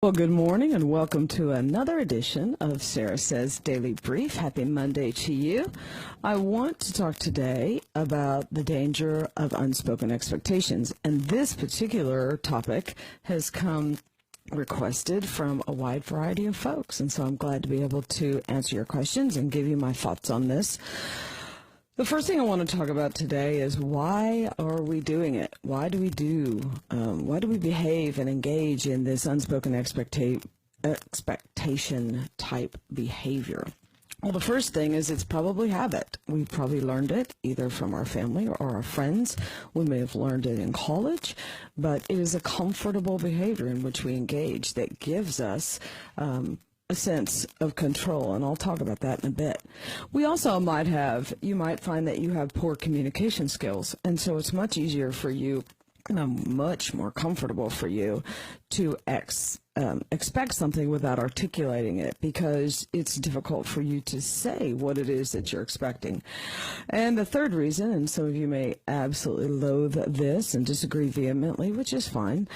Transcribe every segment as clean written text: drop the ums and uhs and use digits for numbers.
Well, good morning and welcome to another edition of Sarah Says Daily Brief. Happy Monday to you. I want to talk today about the danger of unspoken expectations. And this particular topic has come requested from a wide variety of folks. And so I'm glad to be able to answer your questions and give you my thoughts on this. The first thing I want to talk about today is why are we doing it? Why do we behave and engage in this unspoken expectation type behavior? Well, the first thing is it's probably habit. We've probably learned it either from our family or our friends. We may have learned it in college, but it is a comfortable behavior in which we engage that gives us a sense of control, and I'll talk about that in a bit. We also you might find that you have poor communication skills, and so it's much easier for you, much more comfortable for you to expect something without articulating it because it's difficult for you to say what it is that you're expecting. And the third reason, and some of you may absolutely loathe this and disagree vehemently, which is fine.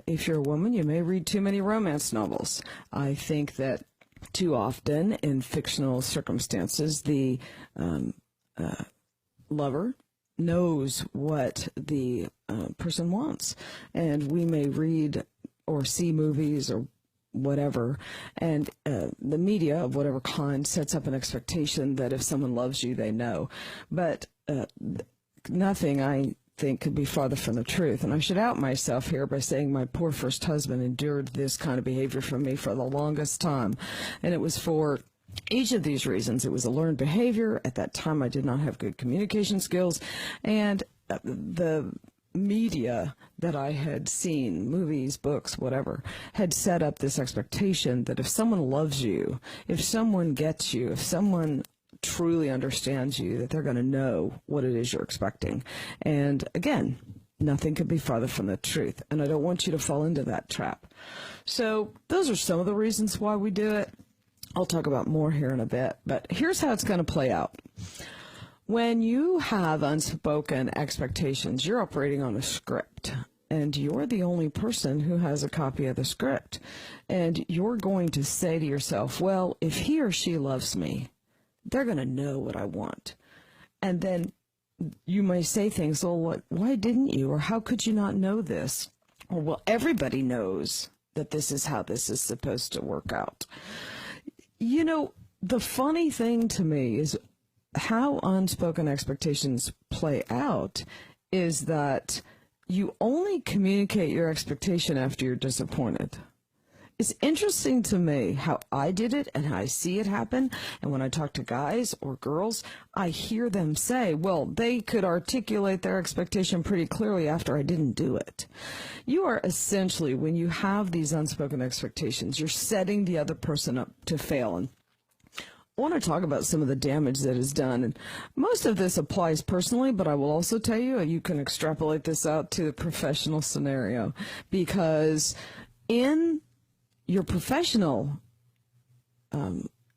If you're a woman, you may read too many romance novels. I think that too often in fictional circumstances, the lover knows what the person wants, and we may read or see movies or whatever, and the media of whatever kind sets up an expectation that if someone loves you, they know. But nothing, I think, could be farther from the truth. And I should out myself here by saying my poor first husband endured this kind of behavior from me for the longest time, and it was for each of these reasons. It was a learned behavior. At that time, I did not have good communication skills, and the media that I had seen, movies, books, whatever, had set up this expectation that if someone loves you, if someone gets you, if someone truly understands you, that they're going to know what it is you're expecting. And again, nothing could be farther from the truth, and I don't want you to fall into that trap. So those are some of the reasons why we do it. I'll talk about more here in a bit, but here's how it's going to play out. When you have unspoken expectations, you're operating on a script, and you're the only person who has a copy of the script. And you're going to say to yourself, well, if he or she loves me, they're going to know what I want. And then you may say things, well, why didn't you? Or how could you not know this? Or, well, everybody knows that this is how this is supposed to work out. You know, the funny thing to me is how unspoken expectations play out is that you only communicate your expectation after you're disappointed. It's interesting to me how I did it and how I see it happen. And when I talk to guys or girls, I hear them say, well, they could articulate their expectation pretty clearly after I didn't do it. You are essentially, when you have these unspoken expectations, you're setting the other person up to fail. And I want to talk about some of the damage that is done. And most of this applies personally, but I will also tell you, and you can extrapolate this out to the professional scenario, because in your professional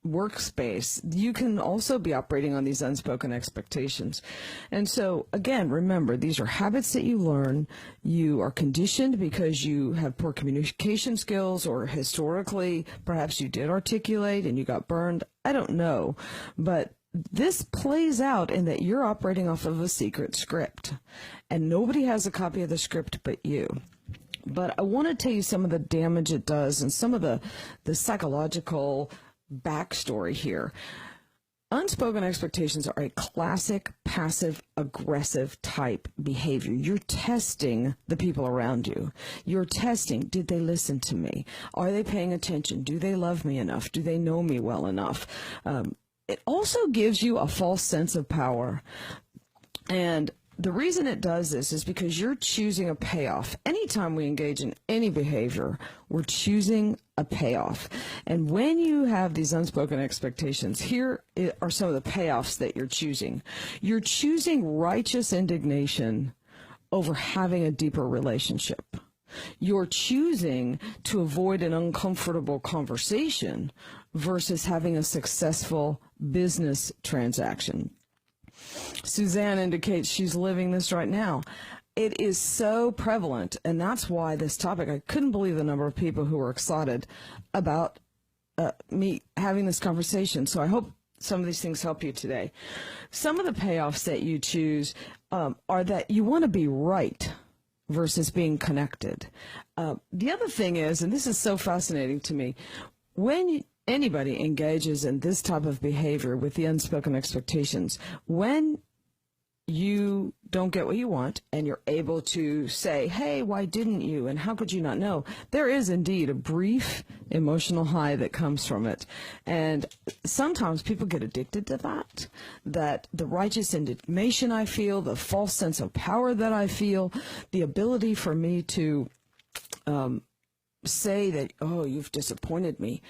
workspace, you can also be operating on these unspoken expectations. And so, again, remember, these are habits that you learn. You are conditioned because you have poor communication skills, or historically, perhaps you did articulate and you got burned. I don't know. But this plays out in that you're operating off of a secret script, and nobody has a copy of the script but you. But I want to tell you some of the damage it does and some of the psychological backstory here. Unspoken expectations are a classic passive-aggressive type behavior. You're testing the people around you. You're testing, did they listen to me? Are they paying attention? Do they love me enough? Do they know me well enough? It also gives you a false sense of power. And the reason it does this is because you're choosing a payoff. Anytime we engage in any behavior, we're choosing a payoff. And when you have these unspoken expectations, here are some of the payoffs that you're choosing. You're choosing righteous indignation over having a deeper relationship. You're choosing to avoid an uncomfortable conversation versus having a successful business transaction. Suzanne indicates she's living this right now. it is so prevalent, and that's why this topic, I couldn't believe the number of people who were excited about me having this conversation. So I hope some of these things help you today. Some of the payoffs that you choose are that you want to be right versus being connected. The other thing is, and this is so fascinating to me, when anybody engages in this type of behavior with the unspoken expectations, when you don't get what you want and you're able to say, hey, why didn't you? And how could you not know? There is indeed a brief emotional high that comes from it. And sometimes people get addicted to that the righteous indignation I feel, the false sense of power that I feel, the ability for me to say that, oh, you've disappointed me.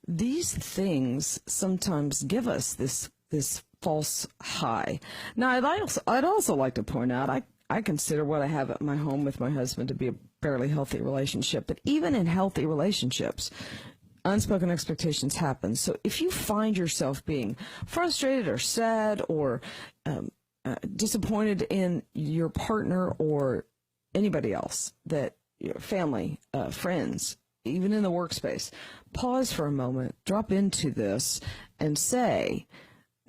These things sometimes give us this false high. Now, I'd also like to point out, I consider what I have at my home with my husband to be a fairly healthy relationship. But even in healthy relationships, unspoken expectations happen. So if you find yourself being frustrated or sad or disappointed in your partner or anybody else, that your family, friends, even in the workspace, pause for a moment, drop into this and say,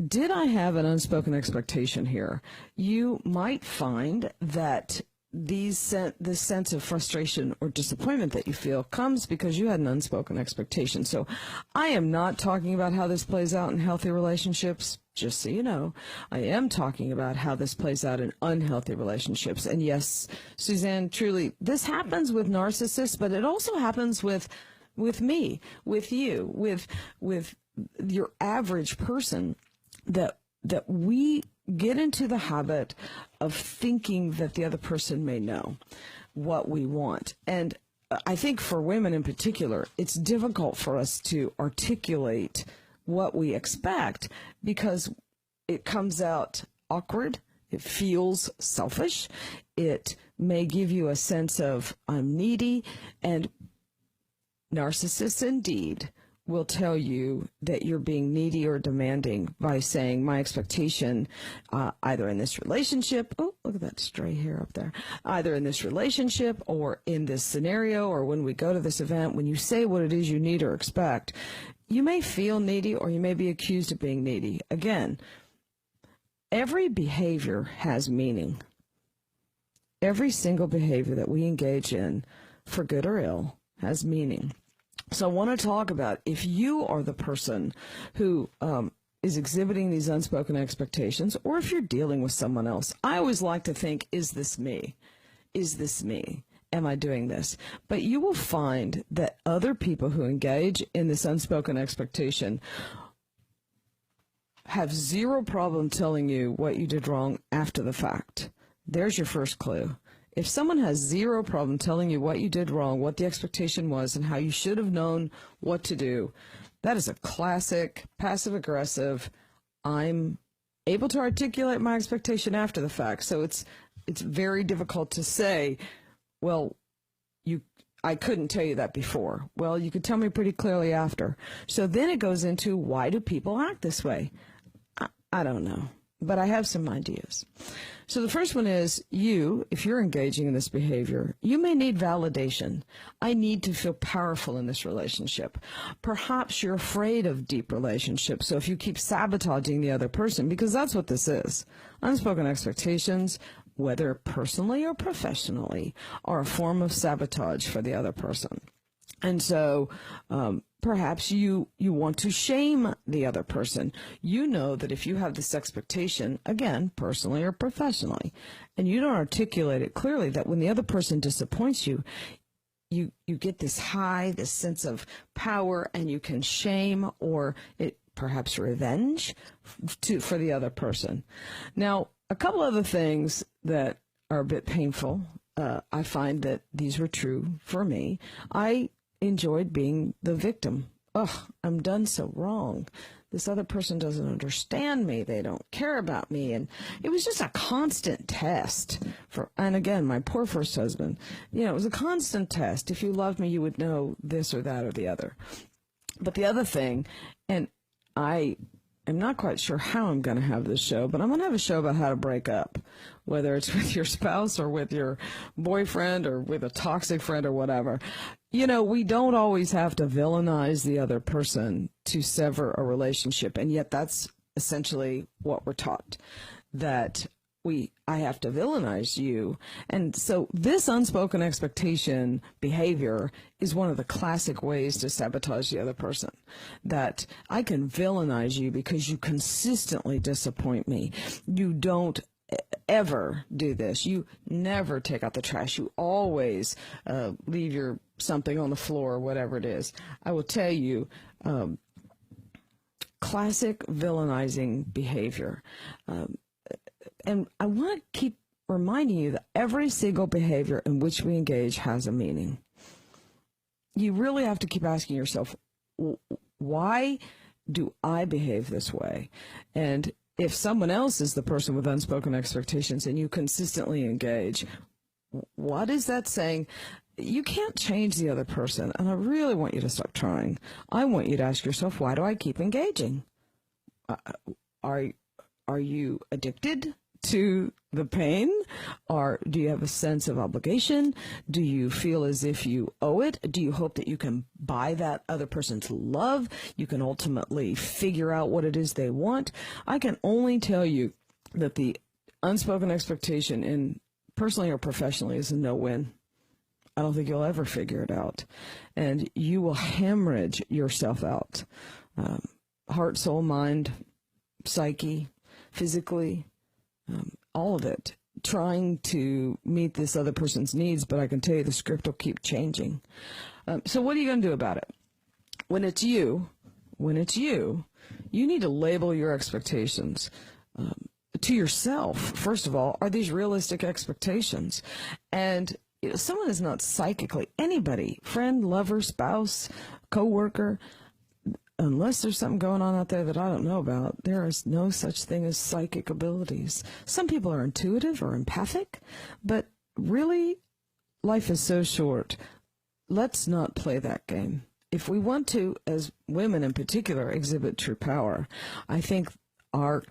did I have an unspoken expectation here? You might find that this sense of frustration or disappointment that you feel comes because you had an unspoken expectation. So I am not talking about how this plays out in healthy relationships, just so you know. I am talking about how this plays out in unhealthy relationships. And yes, Suzanne, truly, this happens with narcissists, but it also happens with me, with you, with your average person, that we get into the habit of thinking that the other person may know what we want. And I think for women in particular, it's difficult for us to articulate what we expect because it comes out awkward. It feels selfish. It may give you a sense of I'm needy, and narcissists indeed will tell you that you're being needy or demanding by saying my expectation, either in this relationship, oh, look at that stray hair up there, either in this relationship or in this scenario or when we go to this event, when you say what it is you need or expect, you may feel needy or you may be accused of being needy. Again, every behavior has meaning. Every single behavior that we engage in, for good or ill, has meaning. So I want to talk about, if you are the person who is exhibiting these unspoken expectations, or if you're dealing with someone else, I always like to think, is this me? Is this me? Am I doing this? But you will find that other people who engage in this unspoken expectation have zero problem telling you what you did wrong after the fact. There's your first clue. If someone has zero problem telling you what you did wrong, what the expectation was, and how you should have known what to do, that is a classic passive-aggressive, I'm able to articulate my expectation after the fact. So it's very difficult to say, well, I couldn't tell you that before. Well, you could tell me pretty clearly after. So then it goes into, why do people act this way? I don't know, but I have some ideas. So the first one is, if you're engaging in this behavior, you may need validation. I need to feel powerful in this relationship. Perhaps you're afraid of deep relationships. So if you keep sabotaging the other person, because that's what this is, unspoken expectations, whether personally or professionally, are a form of sabotage for the other person. And so perhaps you want to shame the other person. You know that if you have this expectation, again, personally or professionally, and you don't articulate it clearly, that when the other person disappoints you, you get this high, this sense of power, and you can shame or perhaps revenge for the other person. Now, a couple other things that are a bit painful. I find that these were true for me. I enjoyed being the victim. I'm done so wrong. This other person doesn't understand me. They don't care about me. And it was just a constant test and again, my poor first husband, it was a constant test. If you loved me, you would know this or that or the other. But the other thing, and I am not quite sure how I'm going to have this show, but I'm going to have a show about how to break up, whether it's with your spouse or with your boyfriend or with a toxic friend or whatever. You know, we don't always have to villainize the other person to sever a relationship, and yet that's essentially what we're taught, that I have to villainize you. And so this unspoken expectation behavior is one of the classic ways to sabotage the other person. That I can villainize you because you consistently disappoint me. You don't ever do this. You never take out the trash. You always leave your something on the floor or whatever it is. I will tell you, classic villainizing behavior. And I want to keep reminding you that every single behavior in which we engage has a meaning. You really have to keep asking yourself, why do I behave this way? And if someone else is the person with unspoken expectations and you consistently engage, what is that saying? You can't change the other person, and I really want you to stop trying. I want you to ask yourself, why do I keep engaging? Are you addicted to the pain? Or do you have a sense of obligation? Do you feel as if you owe it? Do you hope that you can buy that other person's love? You can ultimately figure out what it is they want? I can only tell you that the unspoken expectation, in personally or professionally, is a no-win. I don't think you'll ever figure it out. And you will hemorrhage yourself out. Heart, soul, mind, psyche, physically, all of it, trying to meet this other person's needs, but I can tell you the script will keep changing. So what are you going to do about it? When it's you, you need to label your expectations to yourself. First of all, are these realistic expectations? And someone is not psychically, anybody, friend, lover, spouse, coworker, unless there's something going on out there that I don't know about, there is no such thing as psychic abilities. Some people are intuitive or empathic, but really, life is so short. Let's not play that game. If we want to, as women in particular, exhibit true power, I think our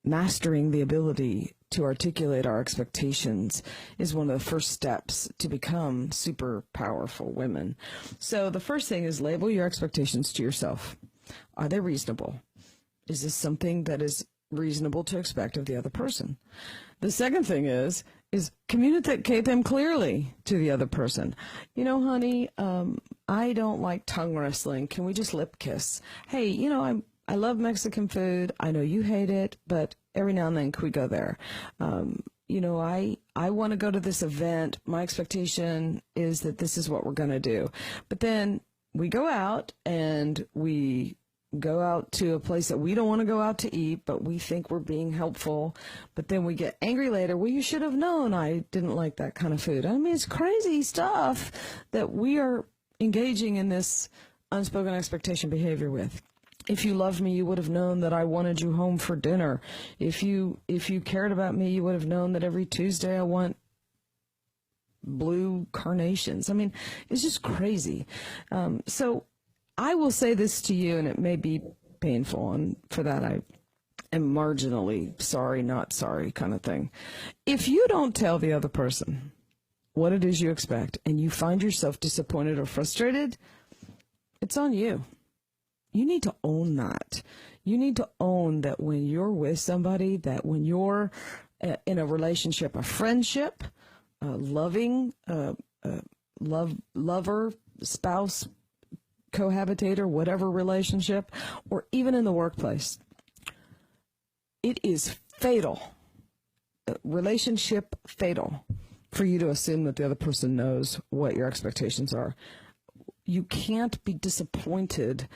mastering the ability to articulate our expectations is one of the first steps to become super powerful women. So the first thing is label your expectations to yourself. Are they reasonable? Is this something that is reasonable to expect of the other person? The second thing is communicate them clearly to the other person. You know, honey, I don't like tongue wrestling. Can we just lip kiss? Hey, you know, I love Mexican food. I know you hate it, but every now and then can we go there? You know, I want to go to this event. My expectation is that this is what we're going to do. But then we go out and we go out to a place that we don't want to go out to eat, but we think we're being helpful. But then we get angry later. Well, you should have known I didn't like that kind of food. I mean, it's crazy stuff that we are engaging in this unspoken expectation behavior with. If you loved me, you would have known that I wanted you home for dinner. If you cared about me, you would have known that every Tuesday I want blue carnations. I mean, it's just crazy. So I will say this to you, and it may be painful, and for that I am marginally sorry, not sorry kind of thing. If you don't tell the other person what it is you expect, and you find yourself disappointed or frustrated, it's on you. You need to own that. You need to own that when you're with somebody, that when you're in a relationship, a friendship, loving, lover, spouse, cohabitator, whatever relationship, or even in the workplace, it is fatal, relationship fatal, for you to assume that the other person knows what your expectations are. You can't be disappointed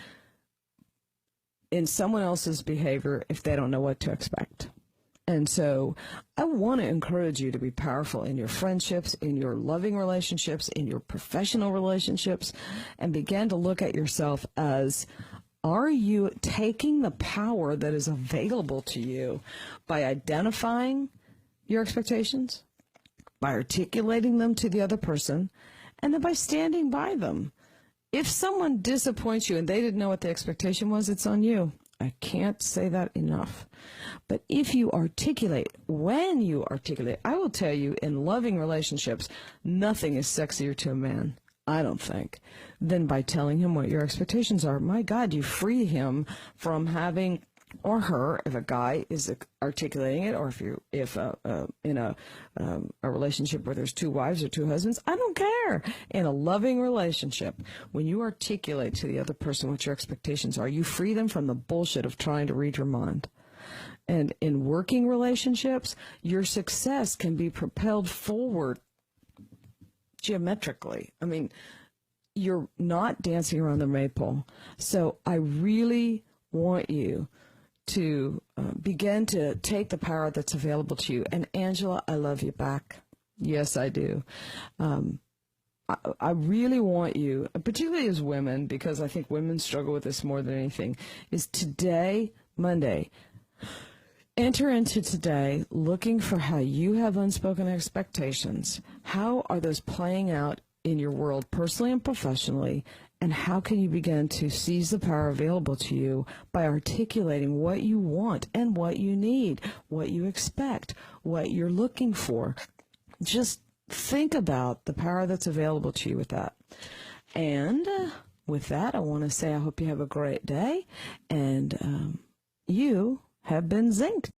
in someone else's behavior if they don't know what to expect. And so I want to encourage you to be powerful in your friendships, in your loving relationships, in your professional relationships, and begin to look at yourself as, are you taking the power that is available to you by identifying your expectations, by articulating them to the other person, and then by standing by them? If someone disappoints you and they didn't know what the expectation was, it's on you. I can't say that enough. But if you articulate, when you articulate, I will tell you, in loving relationships, nothing is sexier to a man, I don't think, than by telling him what your expectations are. My God, you free him from having, or her, if a guy is articulating it, or if in a relationship where there's two wives or two husbands, I don't care. In a loving relationship, when you articulate to the other person what your expectations are, you free them from the bullshit of trying to read your mind. And in working relationships, your success can be propelled forward geometrically. I mean, you're not dancing around the maypole. So I really want you to begin to take the power that's available to you. And Angela, I love you back. Yes, I do. I really want you, particularly as women, because I think women struggle with this more than anything, is today, Monday, enter into today looking for how you have unspoken expectations. How are those playing out in your world, personally and professionally? And how can you begin to seize the power available to you by articulating what you want and what you need, what you expect, what you're looking for? Just think about the power that's available to you with that. And with that, I want to say I hope you have a great day, and you have been zinked.